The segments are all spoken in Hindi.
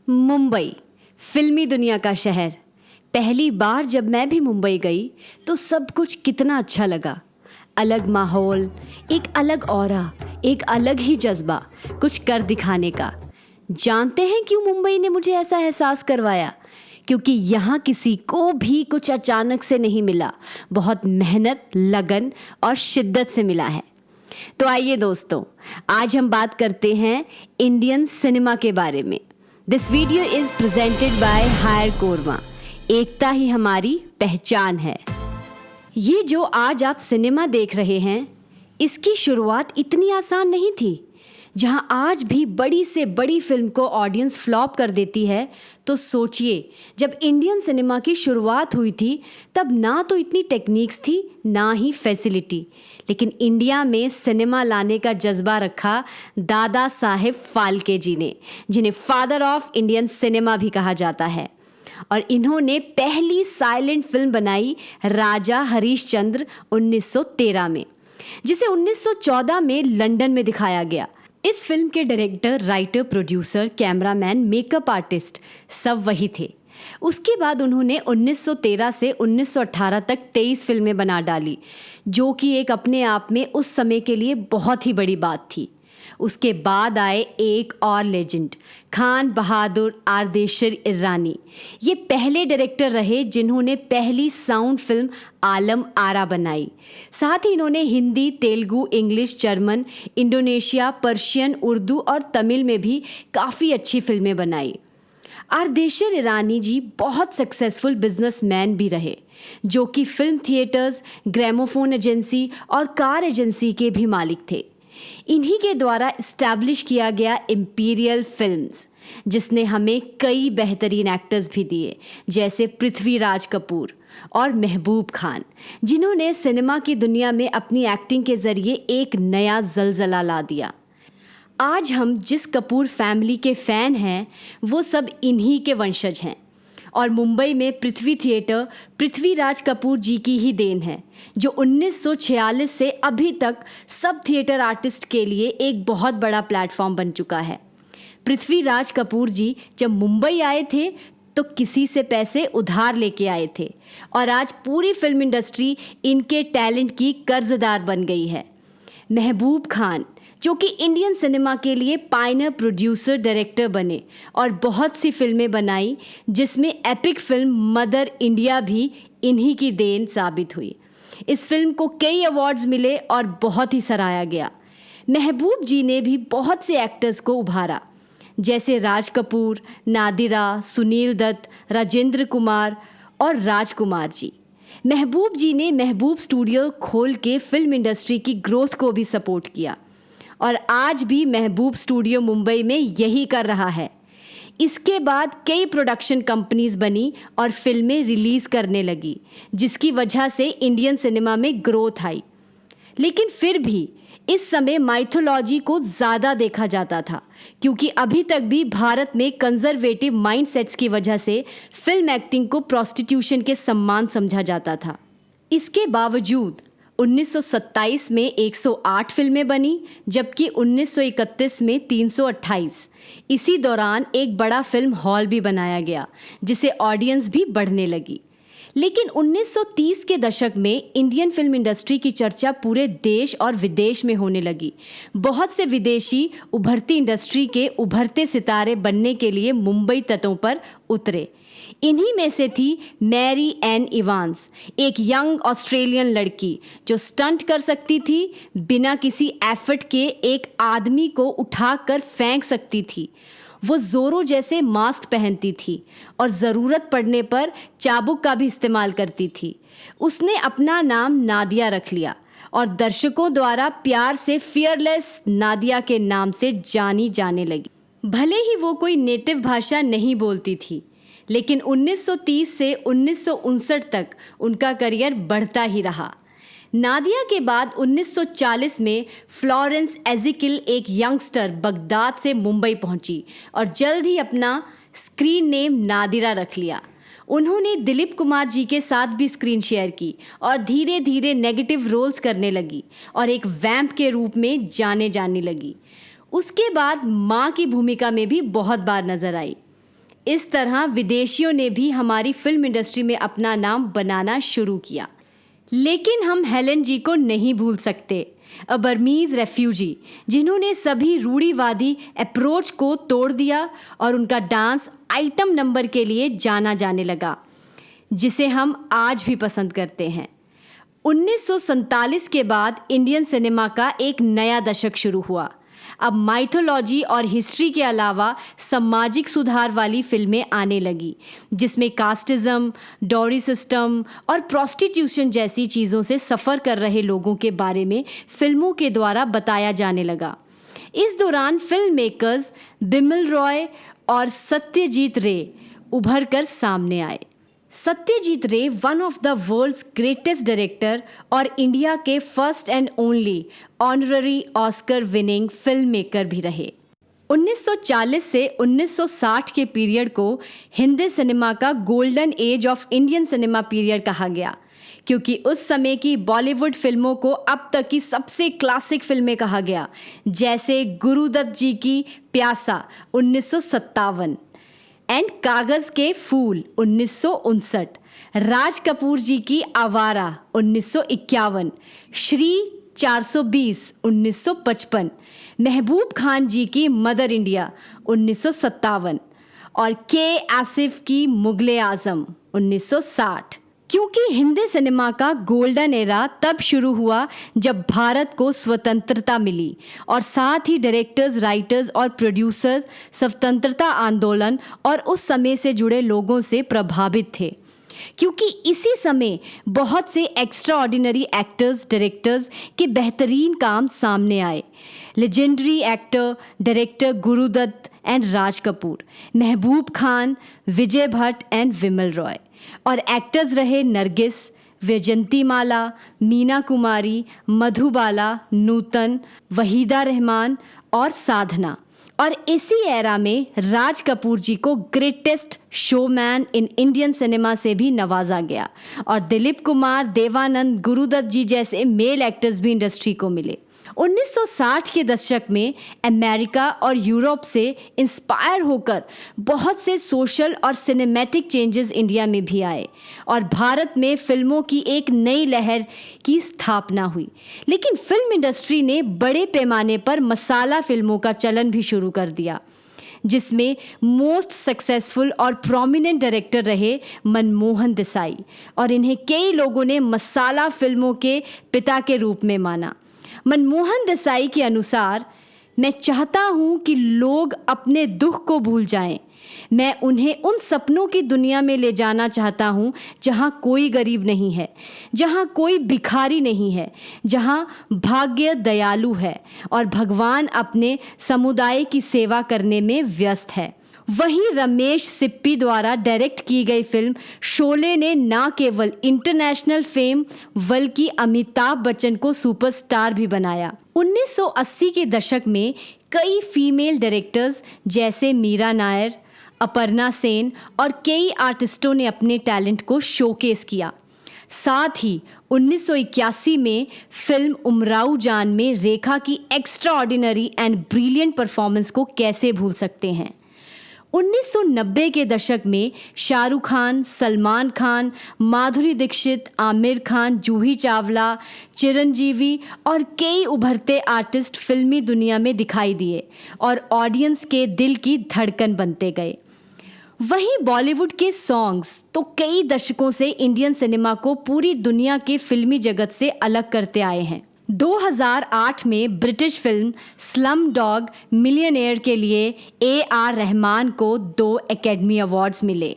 मुंबई, फिल्मी दुनिया का शहर। पहली बार जब मैं भी मुंबई गई तो सब कुछ कितना अच्छा लगा। अलग माहौल, एक अलग ऑरा, एक अलग ही जज्बा कुछ कर दिखाने का। जानते हैं क्यों मुंबई ने मुझे ऐसा एहसास करवाया? क्योंकि यहाँ किसी को भी कुछ अचानक से नहीं मिला, बहुत मेहनत, लगन और शिद्दत से मिला है। तो आइए दोस्तों, आज हम बात करते हैं इंडियन सिनेमा के बारे में। This video is presented by हायर कोरमा। एकता ही हमारी पहचान है। ये जो आज आप सिनेमा देख रहे हैं, इसकी शुरुआत इतनी आसान नहीं थी। जहां आज भी बड़ी से बड़ी फिल्म को ऑडियंस फ्लॉप कर देती है, तो सोचिए जब इंडियन सिनेमा की शुरुआत हुई थी तब ना तो इतनी टेक्निक्स थी, ना ही फैसिलिटी। लेकिन इंडिया में सिनेमा लाने का जज्बा रखा दादा साहेब फाल्के जी ने, जिन्हें फादर ऑफ इंडियन सिनेमा भी कहा जाता है। और इन्होंने पहली साइलेंट फिल्म बनाई राजा हरीशचंद्र 1913 में, जिसे 1914 में लंदन में दिखाया गया। इस फिल्म के director, writer, producer, cameraman, makeup artist सब वही थे। उसके बाद उन्होंने 1913 से 1918 तक 23 फिल्में बना डाली, जो कि एक अपने आप में उस समय के लिए बहुत ही बड़ी बात थी। उसके बाद आए एक और लेजेंड, खान बहादुर आरदेशिर इरानी। ये पहले डायरेक्टर रहे जिन्होंने पहली साउंड फिल्म आलम आरा बनाई। साथ ही इन्होंने Hindi, Telugu, English, German, Indonesia, Persian, Urdu और तमिल में भी काफ़ी अच्छी फिल्में बनाई। आरदेशिर इरानी जी बहुत सक्सेसफुल बिजनेसमैन भी रहे, जो कि फिल्म थिएटर्स, ग्रामोफोन एजेंसी और कार एजेंसी के भी मालिक थे। इन्हीं के द्वारा इस्टेब्लिश किया गया इंपीरियल फिल्म्स, जिसने हमें कई बेहतरीन एक्टर्स भी दिए, जैसे पृथ्वीराज कपूर और महबूब खान, जिन्होंने सिनेमा की दुनिया में अपनी एक्टिंग के जरिए एक नया जलजला ला दिया। आज हम जिस कपूर फैमिली के फ़ैन हैं, वो सब इन्हीं के वंशज हैं। और मुंबई में पृथ्वी थिएटर पृथ्वीराज कपूर जी की ही देन है, जो 1946 से अभी तक सब थिएटर आर्टिस्ट के लिए एक बहुत बड़ा प्लेटफॉर्म बन चुका है। पृथ्वीराज कपूर जी जब मुंबई आए थे तो किसी से पैसे उधार लेके आए थे, और आज पूरी फिल्म इंडस्ट्री इनके टैलेंट की कर्जदार बन गई है। महबूब खान, जो कि इंडियन सिनेमा के लिए पायनियर प्रोड्यूसर डायरेक्टर बने और बहुत सी फिल्में बनाई, जिसमें एपिक फिल्म मदर इंडिया भी इन्हीं की देन साबित हुई। इस फिल्म को कई अवार्ड्स मिले और बहुत ही सराहा गया। महबूब जी ने भी बहुत से एक्टर्स को उभारा, जैसे राज कपूर, नादिरा, सुनील दत्त, राजेंद्र कुमार और राजकुमार जी। महबूब जी ने महबूब स्टूडियो खोल के फिल्म इंडस्ट्री की ग्रोथ को भी सपोर्ट किया, और आज भी महबूब स्टूडियो मुंबई में यही कर रहा है। इसके बाद कई प्रोडक्शन कंपनीज बनी और फिल्में रिलीज़ करने लगी, जिसकी वजह से इंडियन सिनेमा में ग्रोथ आई। लेकिन फिर भी इस समय माइथोलॉजी को ज़्यादा देखा जाता था, क्योंकि अभी तक भी भारत में कंजर्वेटिव माइंडसेट्स की वजह से फिल्म एक्टिंग को प्रोस्टिट्यूशन के समान समझा जाता था। इसके बावजूद 1927 में 108 फिल्में बनी, जबकि 1931 में 328। इसी दौरान एक बड़ा फिल्म हॉल भी बनाया गया, जिसे ऑडियंस भी बढ़ने लगी। लेकिन 1930 के दशक में इंडियन फिल्म इंडस्ट्री की चर्चा पूरे देश और विदेश में होने लगी। बहुत से विदेशी उभरती इंडस्ट्री के उभरते सितारे बनने के लिए मुंबई तटों पर उतरे। इन्हीं में से थी मैरी एन इवांस, एक यंग ऑस्ट्रेलियन लड़की जो स्टंट कर सकती थी, बिना किसी एफर्ट के एक आदमी को उठाकर फेंक सकती थी। वो जोरो जैसे मास्क पहनती थी और ज़रूरत पड़ने पर चाबुक का भी इस्तेमाल करती थी। उसने अपना नाम नादिया रख लिया और दर्शकों द्वारा प्यार से फियरलेस नादिया के नाम से जानी जाने लगी। भले ही वो कोई नेटिव भाषा नहीं बोलती थी, लेकिन 1930 से 1959 तक उनका करियर बढ़ता ही रहा। नादिया के बाद 1940 में फ्लोरेंस एजिकिल, एक यंगस्टर, बगदाद से मुंबई पहुंची और जल्द ही अपना स्क्रीन नेम नादिरा रख लिया। उन्होंने दिलीप कुमार जी के साथ भी स्क्रीन शेयर की और धीरे धीरे नेगेटिव रोल्स करने लगी और एक वैम्प के रूप में जाने लगी। उसके बाद माँ की भूमिका में भी बहुत बार नजर आई। इस तरह विदेशियों ने भी हमारी फिल्म इंडस्ट्री में अपना नाम बनाना शुरू किया। लेकिन हम हेलन जी को नहीं भूल सकते, अ बर्मीज़ रेफ्यूजी, जिन्होंने सभी रूढ़िवादी अप्रोच को तोड़ दिया और उनका डांस आइटम नंबर के लिए जाना जाने लगा, जिसे हम आज भी पसंद करते हैं। 1947 के बाद इंडियन सिनेमा का एक नया दशक शुरू हुआ। अब माइथोलॉजी और हिस्ट्री के अलावा सामाजिक सुधार वाली फिल्में आने लगी, जिसमें कास्टिज्म, डॉरी सिस्टम और प्रोस्टिट्यूशन जैसी चीज़ों से सफ़र कर रहे लोगों के बारे में फिल्मों के द्वारा बताया जाने लगा। इस दौरान फिल्म मेकर्स बिमल रॉय और सत्यजीत रे उभर कर सामने आए। Satyajit Ray one of the world's greatest director और इंडिया के first and only honorary Oscar winning film maker भी रहे। 1940 से 1960 के पीरियड को हिंदी सिनेमा का golden age of Indian cinema period कहा गया, क्योंकि उस समय की बॉलीवुड फिल्मों को अब तक की सबसे क्लासिक फिल्में कहा गया, जैसे गुरुदत्त जी की प्यासा 1957 एंड कागज के फूल 1959, राज कपूर जी की आवारा 1951, श्री 420 1955, महबूब खान जी की मदर इंडिया 1957 और के आसिफ की मुगले आजम 1960। क्योंकि हिंदी सिनेमा का गोल्डन एरा तब शुरू हुआ जब भारत को स्वतंत्रता मिली और साथ ही डायरेक्टर्स, राइटर्स और प्रोड्यूसर्स स्वतंत्रता आंदोलन और उस समय से जुड़े लोगों से प्रभावित थे, क्योंकि इसी समय बहुत से एक्स्ट्रा ऑर्डिनरी एक्टर्स, डायरेक्टर्स के बेहतरीन काम सामने आए। Legendary actor director Guru Dutt and Raj Kapoor, Mehboob Khan, Vijay Bhatt and Bimal Roy, और एक्टर्स रहे नरगिस, वैजंतीमाला, मीना कुमारी, मधुबाला, नूतन, वहीदा रहमान और साधना। और इसी एरा में राज कपूर जी को greatest showman in Indian cinema से भी नवाजा गया और दिलीप कुमार, देवानंद, गुरुदत्त जी जैसे मेल एक्टर्स भी इंडस्ट्री को मिले। 1960 के दशक में अमेरिका और यूरोप से इंस्पायर होकर बहुत से सोशल और सिनेमैटिक चेंजेस इंडिया में भी आए और भारत में फिल्मों की एक नई लहर की स्थापना हुई। लेकिन फिल्म इंडस्ट्री ने बड़े पैमाने पर मसाला फिल्मों का चलन भी शुरू कर दिया, जिसमें मोस्ट सक्सेसफुल और प्रोमिनेंट डायरेक्टर रहे मनमोहन देसाई, और इन्हें कई लोगों ने मसाला फिल्मों के पिता के रूप में माना। मनमोहन देसाई के अनुसार, मैं चाहता हूँ कि लोग अपने दुख को भूल जाएं। मैं उन्हें उन सपनों की दुनिया में ले जाना चाहता हूँ जहाँ कोई गरीब नहीं है, जहाँ कोई भिखारी नहीं है, जहाँ भाग्य दयालु है और भगवान अपने समुदाय की सेवा करने में व्यस्त है। वहीं रमेश सिप्पी द्वारा डायरेक्ट की गई फिल्म शोले ने न केवल इंटरनेशनल फेम बल्कि अमिताभ बच्चन को सुपरस्टार भी बनाया। 1980 के दशक में कई फीमेल डायरेक्टर्स जैसे मीरा नायर, अपर्णा सेन और कई आर्टिस्टों ने अपने टैलेंट को शोकेस किया। साथ ही 1981 में फिल्म उमराव जान में रेखा की extra ordinary and brilliant performance को कैसे भूल सकते हैं। 1990 के दशक में शाहरुख खान, सलमान खान, माधुरी दीक्षित, आमिर खान, जूही चावला, चिरंजीवी और कई उभरते आर्टिस्ट फिल्मी दुनिया में दिखाई दिए और ऑडियंस के दिल की धड़कन बनते गए। वहीं बॉलीवुड के सॉन्ग्स तो कई दशकों से इंडियन सिनेमा को पूरी दुनिया के फिल्मी जगत से अलग करते आए हैं। 2008 में British film slum dog millionaire के लिए AR रहमान को 2 एकेडमी अवार्ड्स मिले।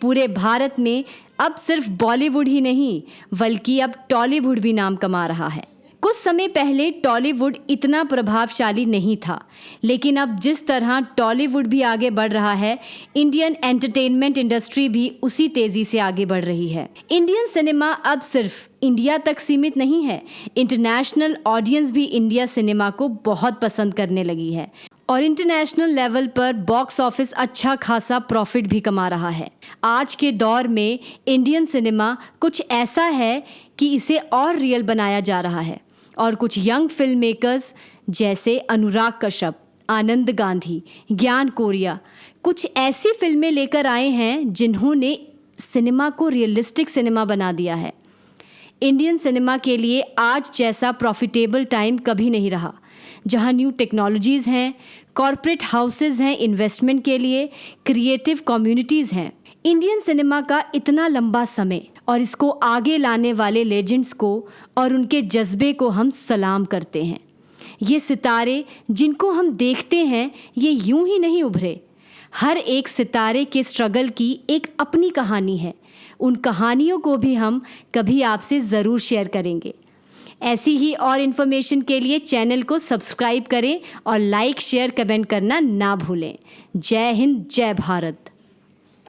पूरे भारत में अब सिर्फ बॉलीवुड ही नहीं बल्कि अब टॉलीवुड भी नाम कमा रहा है। कुछ समय पहले टॉलीवुड इतना प्रभावशाली नहीं था, लेकिन अब जिस तरह टॉलीवुड भी आगे बढ़ रहा है, इंडियन एंटरटेनमेंट इंडस्ट्री भी उसी तेज़ी से आगे बढ़ रही है। इंडियन सिनेमा अब सिर्फ इंडिया तक सीमित नहीं है, इंटरनेशनल ऑडियंस भी इंडिया सिनेमा को बहुत पसंद करने लगी है और इंटरनेशनल लेवल पर बॉक्स ऑफिस अच्छा खासा प्रॉफिट भी कमा रहा है। आज के दौर में इंडियन सिनेमा कुछ ऐसा है कि इसे और रियल बनाया जा रहा है और कुछ यंग फिल्म मेकर्स जैसे अनुराग कश्यप, आनंद गांधी, ज्ञान कोरिया, कुछ ऐसी फिल्में लेकर आए हैं जिन्होंने सिनेमा को रियलिस्टिक सिनेमा बना दिया है। इंडियन सिनेमा के लिए आज जैसा प्रॉफिटेबल टाइम कभी नहीं रहा, जहां न्यू टेक्नोलॉजीज़ हैं, कॉरपोरेट हाउसेज हैं इन्वेस्टमेंट के लिए, क्रिएटिव कम्युनिटीज़ हैं। इंडियन सिनेमा का इतना लंबा समय और इसको आगे लाने वाले लेजेंड्स को और उनके जज्बे को हम सलाम करते हैं। ये सितारे जिनको हम देखते हैं ये यूं ही नहीं उभरे। हर एक सितारे के स्ट्रगल की एक अपनी कहानी है। उन कहानियों को भी हम कभी आपसे ज़रूर शेयर करेंगे। ऐसी ही और इन्फॉर्मेशन के लिए चैनल को सब्सक्राइब करें और लाइक शेयर कमेंट करना ना भूलें। जय हिंद, जय भारत।